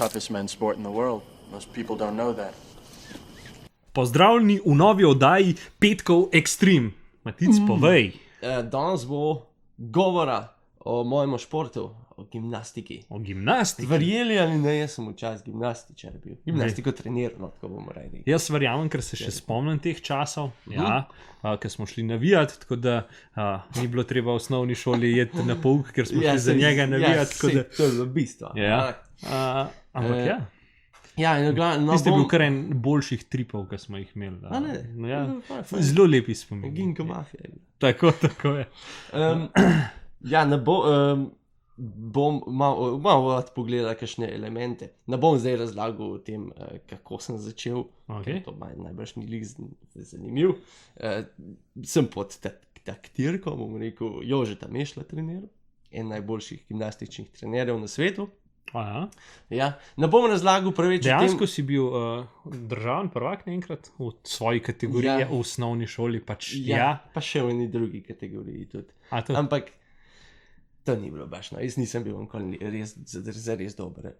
toughest men's sport in the world. Most people don't know that. Pozdravljeni v novi oddaji Petkov Extreme. Matic, povej. Danes bo govora o mojem športu, o gimnastiki. O gimnastiki. Verjeli ali ne, jaz sem včasih gimnastičar bil. Gimnastiko treniral, no, tako bomo rekli. Jaz verjamem, ker se še spomnim teh časov, ker smo šli navijati, tako da ni bilo treba v osnovni šoli jeti na pouk, ker smo šli za njega navijati. To je bilo bistvo. Ampak ja. Ja, Tiste je bil kar en boljših tripov, ki smo jih imeli. Zelo lepi spomin. Ginko mafija. Tako je. Ja, ne bom malo pogledal kakšne elemente. Ne bom zdaj razlagal o tem, kako sem začel, ker to najbrž ni lik zanimiv. Sem pod taktirko, bom rekel, Jožeta Mešla treniral, en najboljših gimnastičnih trenerjev na svetu. Ja, ne bom razlagal preveč. Dejansko si bil državni prvak enkrat v svoji kategoriji, v osnovni šoli. Pa še v eni drugi kategoriji tudi. Ampak to ni bilo baš. Jaz nisem bil res dober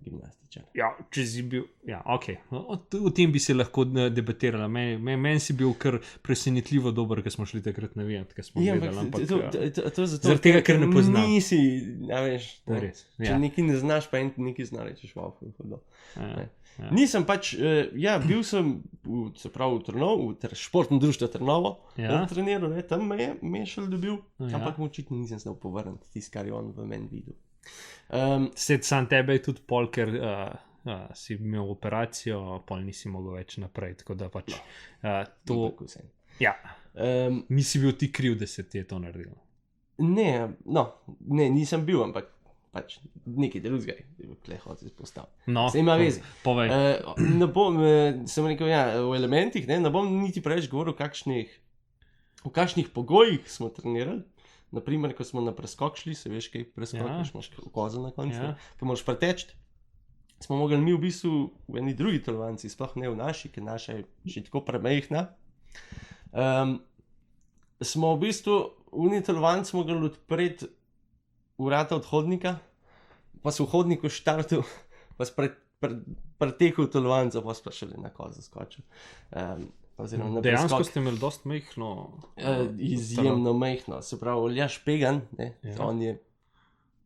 gimnastičar. Ja, če si bil, ok. O tem bi se lahko debatirala. Meni si bil kar presenetljivo dober, ker smo šli takrat navijati, ker smo gledali. Zaradi tega, ker ne poznam. Nisi, veš, če nekaj ne znaš, pa nekaj znaš, češ Nisem pač, bil sem v Trnovo, v športnem društvu Trnovo, treniral, tam me je Mešel dobil, ampak očitno nisem znal povrniti tisto, kar je on v meni videl. Sam tebe je tudi pol, ker si imel operacijo, pol nisi mogel več naprej, tako da pač to... Nisi bil ti kriv, da se ti je to naredilo? Ne, nisem bil, ampak pač nekaj drugega, tukaj hoci izpostaviti. Se ima vezi. Povej. Sem rekel, v elementih, ne bom niti preveč govoril, v kakšnih pogojih smo trenirali. Naprimer, ko smo na preskok šli, se veš, kaj preskokiš, imaš kozo na koncu, ki moraš preteči. Smo mogli mi v bistvu v eni drugi telovadnici, sploh ne v naši, ker naša je še tako premajhna. Smo v bistvu v eni telovadnici mogli odpreti vrata od hodnika, pa so v hodniku štartil, pa pretekel telovadnico, pa pa šele na kozo skočil. Dejansko ste imeli dosti majhno... Izjemno majhno, se pravi, Aljaž Pegan, on je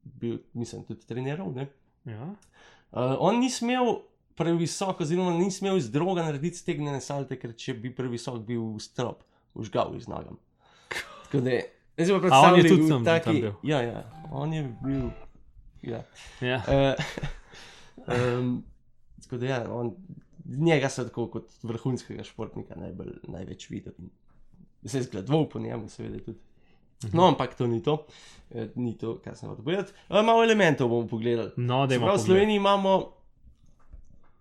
bil, mislim, tudi treniral, on ni smel previsok, oziroma ni smel iz droga narediti stegnene salte, ker če bi previsok bil v strop, užgal iz nogam. Tako da on je tudi tam bil. Ja, on je bil, tako da njega so tako kot vrhunskega športnika največ videl. Se je zgledoval po njemu, seveda tudi. No, ampak to ni to, kar sem hotel povedati. Malo elementov bomo pogledali. Se pravi, v Sloveniji imamo,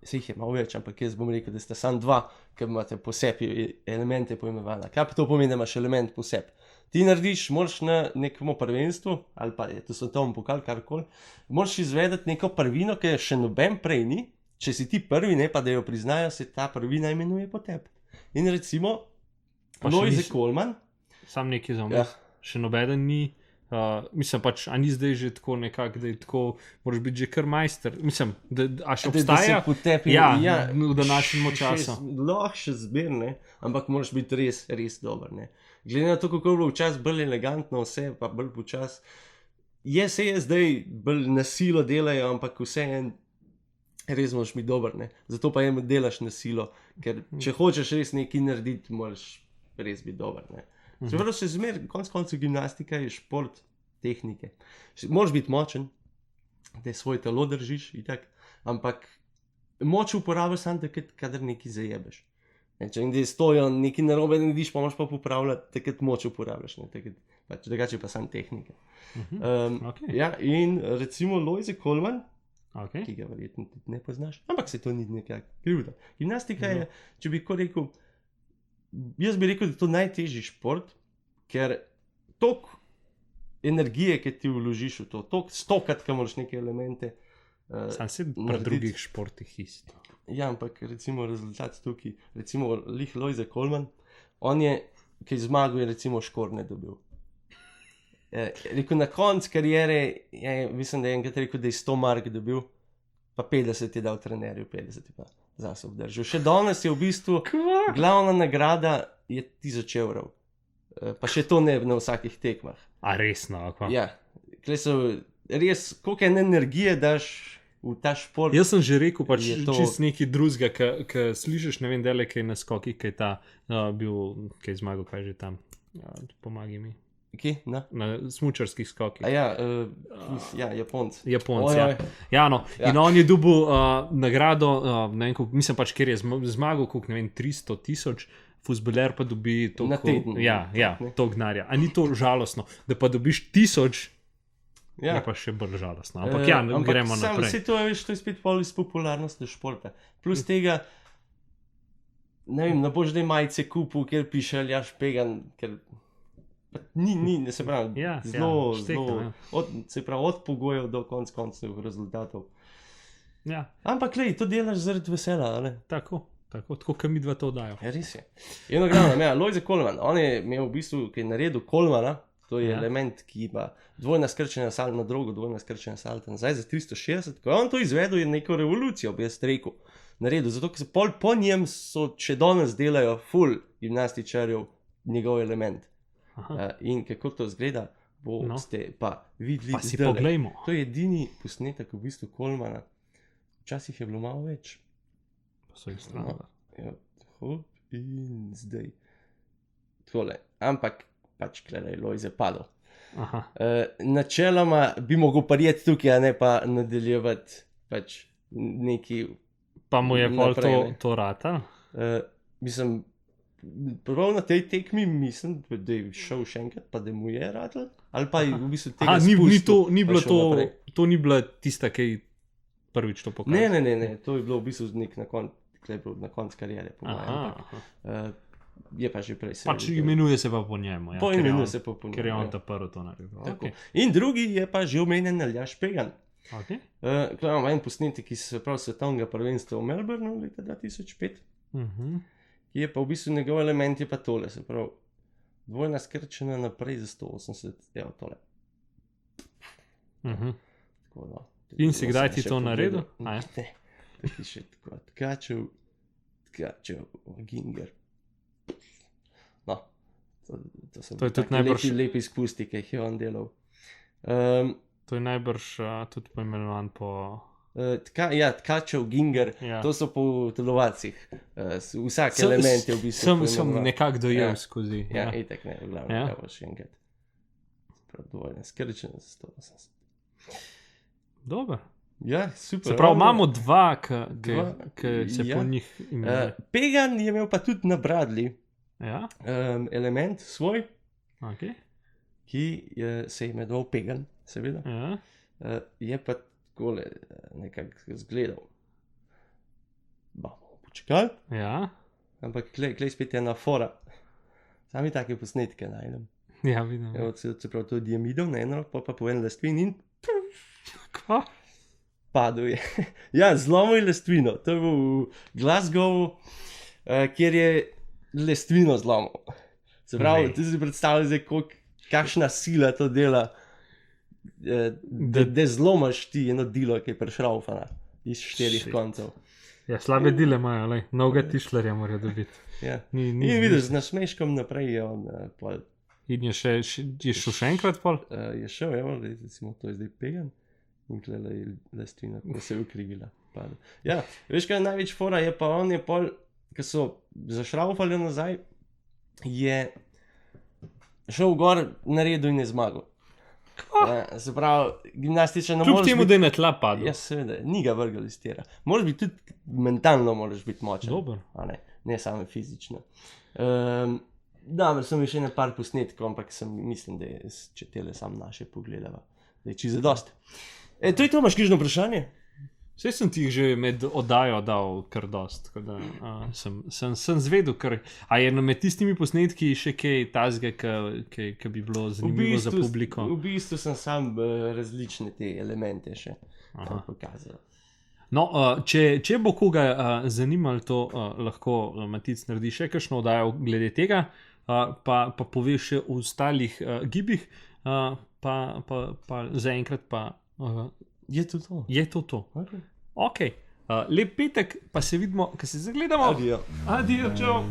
se jih je malo več, ampak jaz bom rekel, da sta samo dva, ker imate posebej elemente pojmenovana. Kaj pa to pomeni, da imaš element posebej? Ti narediš, moraš na nekem prvenstvu, ali pa je to svetovni pokal, karkoli, moraš izvedeti neko prvino, ki je še noben prej ni. Če si ti prvi, ne pa da jo priznajo, se ta prvina imenuje po tebi. In recimo, Lojze Kolman. Sam nekaj za me. Še nobeden ni. Mislim pač, a ni zdaj že tako nekako, da je tako, moraš biti že kar majster. Mislim, a še obstaja? V današnjem času. Lahko še zber, ne, ampak moraš biti res, res dober, ne. Glede na to, kako je bilo včasih bolj elegantno vse, pa bolj počas. Se je zdaj bolj na silo delajo, ampak vse res moraš biti dober, ne. Zato pa delaš na silo, ker če hočeš res nekaj narediti, moraš res biti dober, ne. Se pravi, se zmer, konec koncev gimnastika je šport tehnike. Moraš biti močen, da svoj telo držiš, itak, ampak moč uporabljaš samo takrat, kadar nekaj zajebeš. Če nekaj stojo, nekaj narobe narediš, pa moraš pa popravljati, takrat moč uporabljaš, drugače pa samo tehnike. In recimo Lojze Kolman, ki ga verjetno tudi ne poznaš, ampak se to ni nekaj krivda. Gimnastika je, če bi ko rekel, jaz bi rekel, da je to najtežji šport, ker toliko energije, ki ti vložiš v to, toliko stokrat, ki moraš neke elemente sam se pri drugih športih isto. Ja, ampak recimo rezultat tukaj, recimo Lojze Kolman, on je, ki je zmagal, je recimo škorne dobil. Rekel, na koncu karijere, mislim, da je enkrat rekel, da je 100 mark dobil, pa 50 je dal trenerju, 50 je pa zase obdržal. Še danes je v bistvu glavna nagrada je 1000 evrov. Pa še to ne na vsakih tekmah. A resno, kva? Ja, kle so res, koliko energije daš v ta šport. Jaz sem že rekel, pač to... čist nekaj drugega, ki slišiš, ne vem, dele, kaj na skokih, kaj ta bil, kaj zmagal, kaj že tam, pomagi mi. Kje? Na smučarskih skokih. Ja, Japonc. Ja, no. Ja. In on je dobil nagrado, ne vem, mislim pač, ker je zmagal, koliko, ne vem, 300 000, fuzbaler pa dobi toliko... Na teden. Ja, to gnarja. A ni to žalostno, da pa dobiš 1000, je pa še bolj žalostno. Ampak gremo naprej. Vse to je spet pol iz popularnosti športa. Plus tega, ne vem, ne boš zdaj majice kupil, kjer piše Aljaž Pegan, ker... Ni, se pravi, zelo, se pravi, od pogojev do koncev rezultatov. Ja. Ampak, lej, to delaš zaradi vesela, ali? Tako, kot mi dva to dajo. Ja, res je. Eno glavno, Lojze Coleman, on je imel v bistvu, ki je naredil Colemana, to je element, ki ima dvojna skrčenja salta na drogo, dvojna skrčenja salta nazaj za 360, ko je on to izvedel, je neko revolucijo, bi jaz rekel, naredil, zato, ker se po njem so, še danes delajo ful gimnastičarjev njegov element. In kako to izgleda, boste pa videli. Pa si poglejmo. To je edini posnetek v bistvu Colemana. Včasih je bilo malo več. Pa so jih stranili. In zdaj. Tole. Ampak pač klej Lojze padel. Načeloma bi mogel prijeti tukaj, a ne pa nadaljevati pač neki. Pa mu je pol to rata? Mislim, prav na tej tekmi mislim, da je šel še enkrat, pa da mu je ratel, ali pa je v bistvu tega spustil. To ni bila tista, ki je prvič to pokazal. Ne, to je bilo v bistvu nek na konc karijere. Je pa že prej se. Pač imenuje se pa po njemu. Imenuje se pa po njemu. Ker je on ta prvi to naredil. In drugi je pa že omenjen Aljaž Pegan. Imamo en posnetek iz svetovnega prvenstva v Melbourneu leta 2005. Je pa v bistvu njegov element je pa tole, se pravi, dvojna skrčena naprej za 180, evo tole. Tako da. In si kdaj ti to naredil? Ne, tako še tako, tkačev, Ginger. No, to so lepi spusti, ki jih je on delal. To je najbrž tudi poimenovan po... Tkačev, Ginger, to so po telovacih. Vsak element je v bistvu sem nekako dojel skozi. Ja, itak ne, v glavnem, kaj bo še enkrat. Dvojne skrčene za 180. Dober. Ja, super. Se pravi, imamo dva, ki se po njih imenuje. Pegan je imel pa tudi na bradlji element svoj, ki se je imenoval Pegan, seveda. Je pa takole nekako zgledal. Bomo počakali. Ja. Ampak klej spet je ena fora. Sami take posnetke najdem. Ja, vidim. Se pravi, to je diamidov na eno, pa po en lestvin in kva? Padel je. Ja, zlomil je lestvino. To je bil v Glasgowu, kjer je lestvino zlomil. Se pravi, ti si predstavljaj zdaj, kakšna sila to dela, da zlomaš ti eno dilo, ki je prešraufana iz 4 koncev. Ja, slabe dile imajo, lej. Mnoga tišlerja morajo dobiti. Ja. In vidiš, z nasmeškom naprej je on pol. In je šel še enkrat pol? Je šel, evo, recimo, to je zdaj Pegan. In klele je lestvina, ko se je ukrivila. Ja, veš kaj, največ fora je pa on je pol, ko so zašraufali nazaj, je šel gor, naredil in je zmagal. Se pravi, gimnastiča ne moreš biti... Kljub temu, da je na tla padel. Ja, seveda, ni ga vrgal iz tira. Moraš biti tudi mentalno, moraš biti močen. Dober. Ne samo fizično. Da, sem še ne par posnetkov, ampak mislim, da je, če tele sam naše pogledava, da je čisto dosti. To je to, imaš križno vprašanje? Vse sem ti jih že med oddajo dal kar dost, sem zvedel, a je med tistimi posnetki še kaj tazga, ki bi bilo zanimivo za publiko? V bistvu sem sam različne te elemente še pokazal. No, če bo koga zanimalo to, lahko Matic naredi še kakšno oddajo glede tega, pa pove še o ostalih gibih, pa zaenkrat pa... Je to to? Je to to. Okay. Ok, lep petek, pa se vidimo, ko se zagledamo. Adijo. Adijo, čau.